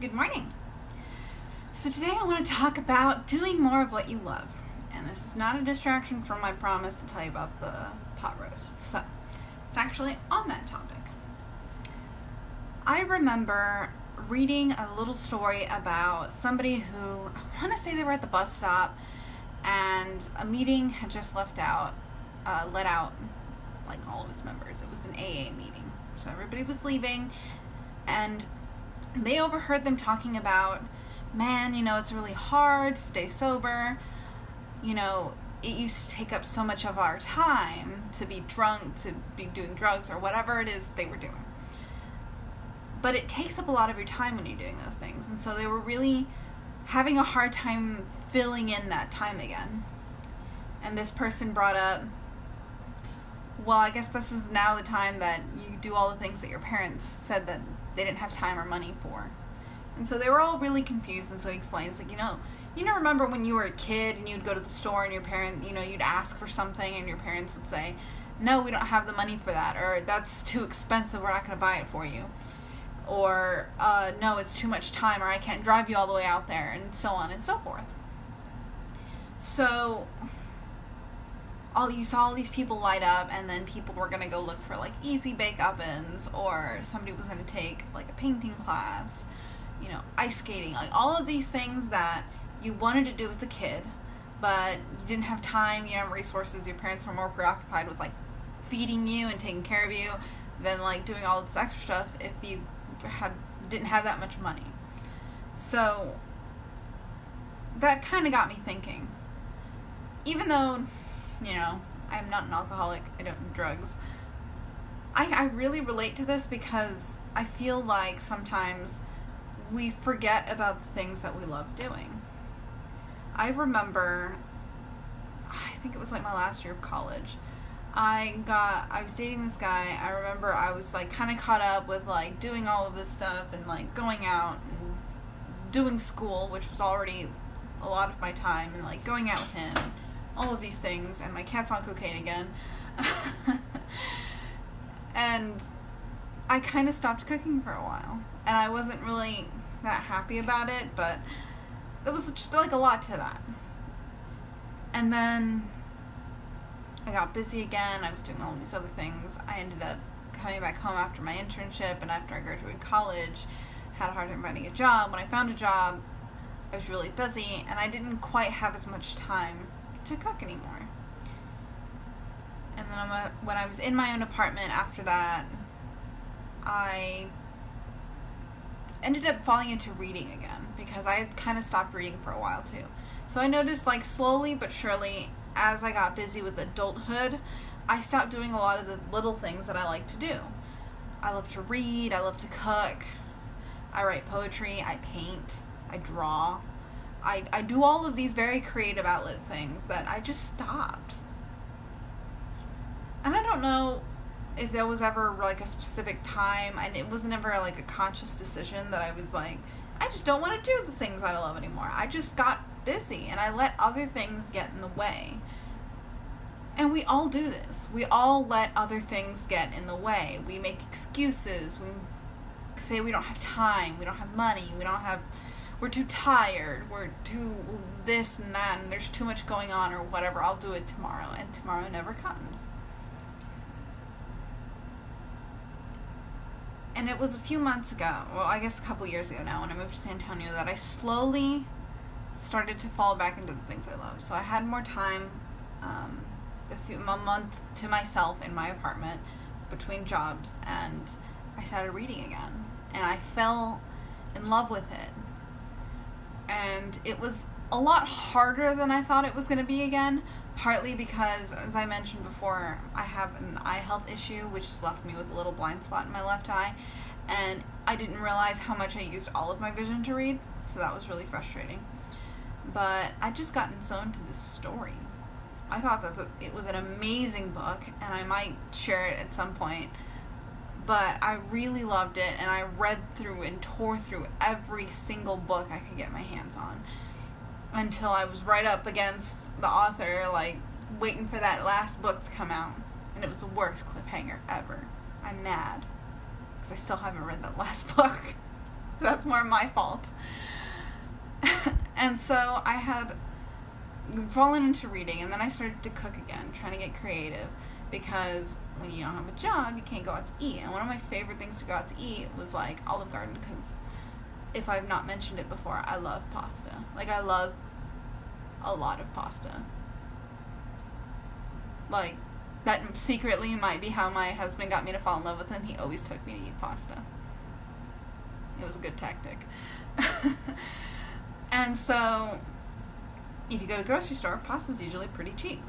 Good morning. So today I want to talk about doing more of what you love. And this is not a distraction from my promise to tell you about the pot roast. So it's actually on that topic. I remember reading a little story about somebody who, I want to say they were at the bus stop and a meeting had just let out like all of its members. It was an AA meeting. So everybody was leaving and they overheard them talking about, man, it's really hard to stay sober. It used to take up so much of our time to be drunk, to be doing drugs, or whatever it is they were doing. But it takes up a lot of your time when you're doing those things. And so they were really having a hard time filling in that time again. And this person brought up, well, I guess this is now the time that you do all the things that your parents said that they didn't have time or money for. And so they were all really confused, and so he explains, remember when you were a kid and you'd go to the store and your parent, you'd ask for something and your parents would say, no, we don't have the money for that, or that's too expensive, we're not going to buy it for you. Or, no, it's too much time, or I can't drive you all the way out there, and so on and so forth. So you saw all these people light up, and then people were going to go look for easy bake ovens, or somebody was going to take a painting class, ice skating, all of these things that you wanted to do as a kid, but you didn't have time, you didn't have resources, your parents were more preoccupied with feeding you and taking care of you than doing all of this extra stuff if you didn't have that much money. So that kind of got me thinking, even though I'm not an alcoholic, I don't do drugs, I really relate to this because I feel like sometimes we forget about the things that we love doing. I remember, I think it was my last year of college, I was dating this guy. I remember I was kind of caught up with doing all of this stuff and going out and doing school, which was already a lot of my time, and going out with him, all of these things, and my cat's on cocaine again. And I kind of stopped cooking for a while, and I wasn't really that happy about it, but there was just a lot to that. And then I got busy again. I was doing all of these other things. I ended up coming back home after my internship, and after I graduated college, had a hard time finding a job. When I found a job, I was really busy, and I didn't quite have as much time to cook anymore. And then when I was in my own apartment after that, I ended up falling into reading again because I had kind of stopped reading for a while too. So I noticed slowly but surely as I got busy with adulthood, I stopped doing a lot of the little things that I like to do. I love to read, I love to cook, I write poetry, I paint, I draw. I do all of these very creative outlet things that I just stopped. And I don't know if there was ever a specific time, and it was never a conscious decision that I was I just don't want to do the things that I love anymore. I just got busy and I let other things get in the way. And we all do this. We all let other things get in the way. We make excuses. We say we don't have time, we don't have money, we're too tired, we're too this and that, and there's too much going on, or whatever, I'll do it tomorrow, and tomorrow never comes. And it was a few months ago, well, I guess a couple years ago now, when I moved to San Antonio, that I slowly started to fall back into the things I love. So I had more time, a month to myself in my apartment between jobs, and I started reading again. And I fell in love with it. And it was a lot harder than I thought it was going to be again, partly because, as I mentioned before, I have an eye health issue, which has left me with a little blind spot in my left eye, and I didn't realize how much I used all of my vision to read, so that was really frustrating. But I'd just gotten so into this story. I thought that it was an amazing book, and I might share it at some point, but I really loved it, and I read through and tore through every single book I could get my hands on until I was right up against the author, waiting for that last book to come out, and it was the worst cliffhanger ever. I'm mad because I still haven't read that last book. That's more my fault. And so I had fallen into reading, and then I started to cook again, trying to get creative, because when you don't have a job, you can't go out to eat. And one of my favorite things to go out to eat was like Olive Garden, because if I've not mentioned it before, I love pasta. Like, I love a lot of pasta. Like, that secretly might be how my husband got me to fall in love with him. He always took me to eat pasta. It was a good tactic. And so, if you go to the grocery store, pasta's usually pretty cheap.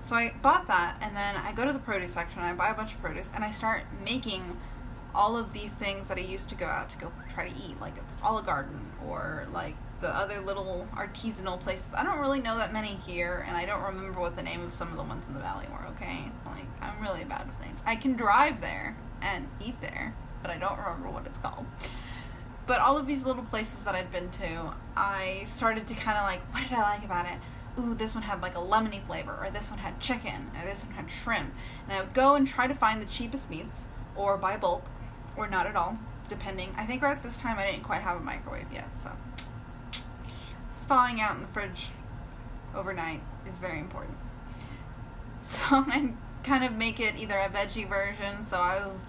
So I bought that, and then I go to the produce section, and I buy a bunch of produce, and I start making all of these things that I used to go out to go try to eat, like Olive Garden, or like the other little artisanal places. I don't really know that many here, and I don't remember what the name of some of the ones in the valley were, okay? Like, I'm really bad with names. I can drive there and eat there, but I don't remember what it's called. But all of these little places that I'd been to, I started to kind of like, what did I like about it? Ooh, this one had like a lemony flavor, or this one had chicken, or this one had shrimp. And I would go and try to find the cheapest meats, or buy bulk, or not at all, depending. I think right at this time I didn't quite have a microwave yet, so thawing out in the fridge overnight is very important. So I kind of make it either a veggie version, so I was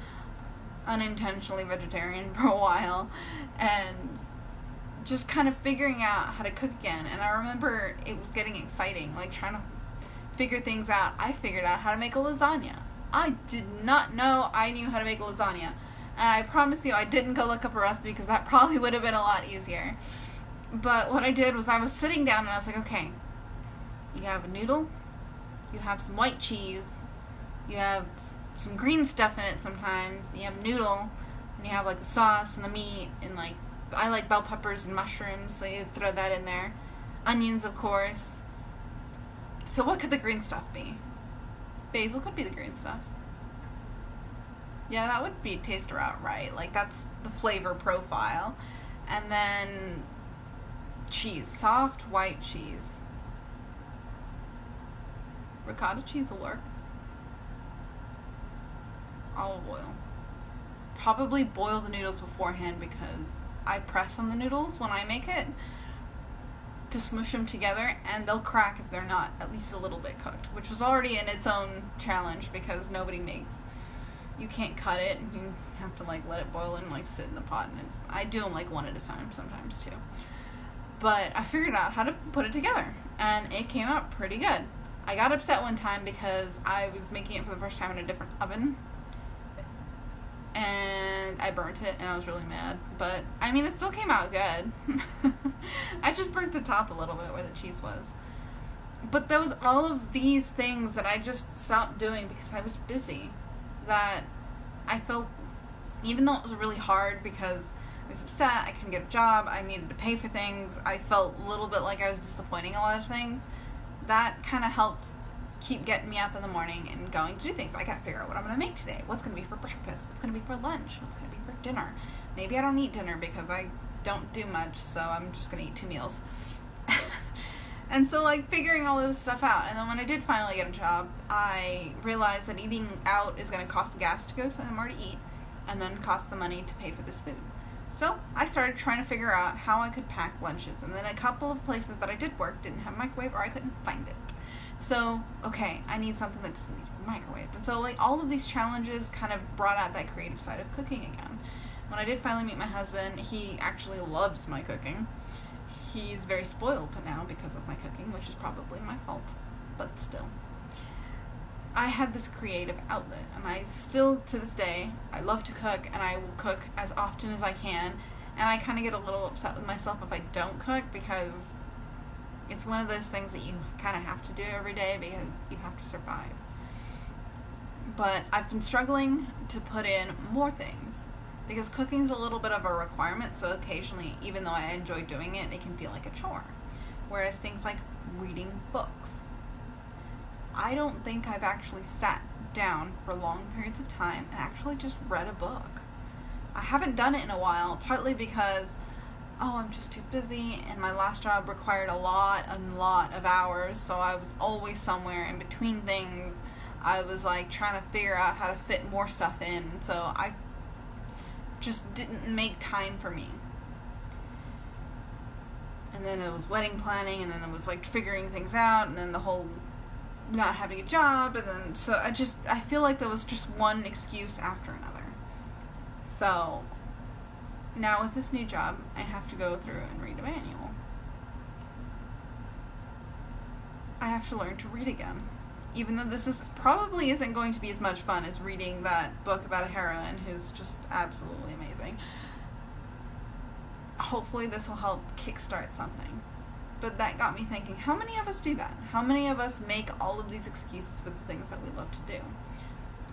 unintentionally vegetarian for a while, and just kind of figuring out how to cook again. And I remember it was getting exciting, like trying to figure things out. I figured out how to make a lasagna. I did not know I knew how to make a lasagna, and I promise you I didn't go look up a recipe, because that probably would have been a lot easier. But what I did was I was sitting down and I was like, okay, you have a noodle, you have some white cheese, you have some green stuff in it sometimes, you have noodle, and you have like the sauce and the meat, and like, I like bell peppers and mushrooms, so you throw that in there. Onions, of course. So what could the green stuff be? Basil could be the green stuff. Yeah, that would be taste about right. Like, that's the flavor profile. And then cheese. Soft white cheese. Ricotta cheese will work. Olive oil. Probably boil the noodles beforehand, because I press on the noodles when I make it to smush them together, and they'll crack if they're not at least a little bit cooked, which was already in its own challenge, because you can't cut it, and you have to like let it boil and like sit in the pot, and I do them like one at a time sometimes too. But I figured out how to put it together, and it came out pretty good. I got upset one time because I was making it for the first time in a different oven, and I burnt it, and I was really mad. But, I mean, it still came out good. I just burnt the top a little bit where the cheese was. But there was all of these things that I just stopped doing because I was busy, that I felt, even though it was really hard because I was upset, I couldn't get a job, I needed to pay for things, I felt a little bit like I was disappointing a lot of things. That kind of helps keep getting me up in the morning and going to do things. I gotta figure out what I'm gonna make today. What's gonna be for breakfast? What's gonna be for lunch? What's gonna be for dinner? Maybe I don't eat dinner because I don't do much, so I'm just gonna eat 2 meals. And so, like, figuring all of this stuff out. And then when I did finally get a job, I realized that eating out is gonna cost the gas to go somewhere to eat, and then cost the money to pay for this food. So I started trying to figure out how I could pack lunches, and then a couple of places that I did work didn't have a microwave, or I couldn't find it. So, okay, I need something that doesn't need to be microwaved. And so, like, all of these challenges kind of brought out that creative side of cooking again. When I did finally meet my husband, he actually loves my cooking. He's very spoiled now because of my cooking, which is probably my fault, but still. I had this creative outlet, and I still, to this day, I love to cook, and I will cook as often as I can, and I kind of get a little upset with myself if I don't cook, because it's one of those things that you kind of have to do every day because you have to survive. But I've been struggling to put in more things, because cooking's a little bit of a requirement, so occasionally, even though I enjoy doing it, it can feel like a chore. Whereas things like reading books, I don't think I've actually sat down for long periods of time and actually just read a book. I haven't done it in a while, partly because, I'm just too busy, and my last job required a lot of hours, so I was always somewhere in between things. I was like trying to figure out how to fit more stuff in, so I just didn't make time for me. And then it was wedding planning, and then it was like figuring things out, and then the whole not having a job, and then so I feel like there was just one excuse after another. So now with this new job, I have to go through and read a manual. I have to learn to read again. Even though this probably isn't going to be as much fun as reading that book about a heroine who's just absolutely amazing. Hopefully this will help kickstart something. But that got me thinking, how many of us do that? How many of us make all of these excuses for the things that we love to do?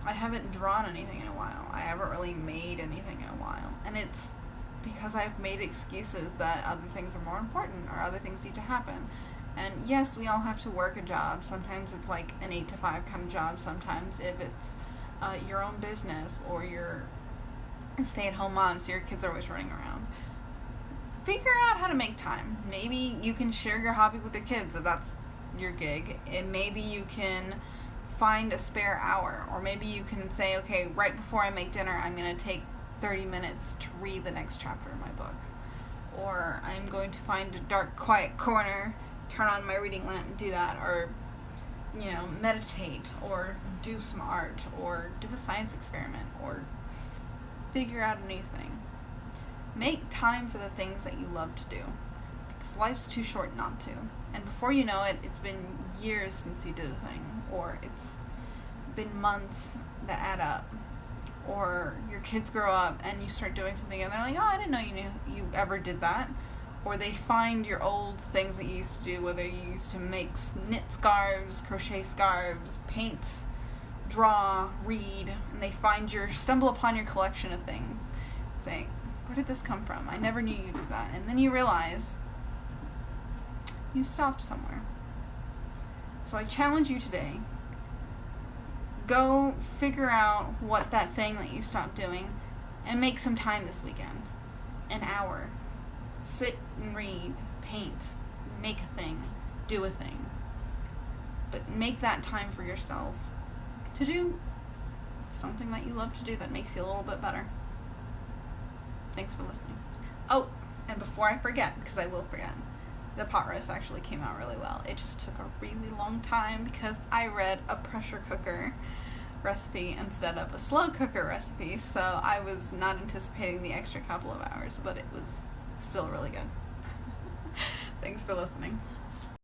I haven't drawn anything in a while. I haven't really made anything in a while. And it's because I've made excuses that other things are more important or other things need to happen. And yes, we all have to work a job. Sometimes it's like an 8 to 5 kind of job. Sometimes if it's your own business or you're a stay-at-home mom, so your kids are always running around. Figure out how to make time. Maybe you can share your hobby with your kids if that's your gig. And maybe you can find a spare hour. Or maybe you can say, okay, right before I make dinner, I'm going to take 30 minutes to read the next chapter of my book. Or I'm going to find a dark, quiet corner, turn on my reading lamp and do that. Or, meditate. Or do some art. Or do a science experiment. Or figure out a new thing. Make time for the things that you love to do, because life's too short not to. And before you know it, it's been years since you did a thing, or it's been months that add up, or your kids grow up and you start doing something and they're like, oh, I didn't know you ever did that. Or they find your old things that you used to do, whether you used to make knit scarves, crochet scarves, paint, draw, read, and they stumble upon your collection of things, saying, where did this come from? I never knew you did that. And then you realize you stopped somewhere. So I challenge you today. Go figure out what that thing that you stopped doing and make some time this weekend. An hour. Sit and read, paint, make a thing, do a thing. But make that time for yourself to do something that you love to do that makes you a little bit better. Thanks for listening. Oh, and before I forget, because I will forget, the pot roast actually came out really well. It just took a really long time because I read a pressure cooker recipe instead of a slow cooker recipe, so I was not anticipating the extra couple of hours, but it was still really good. Thanks for listening.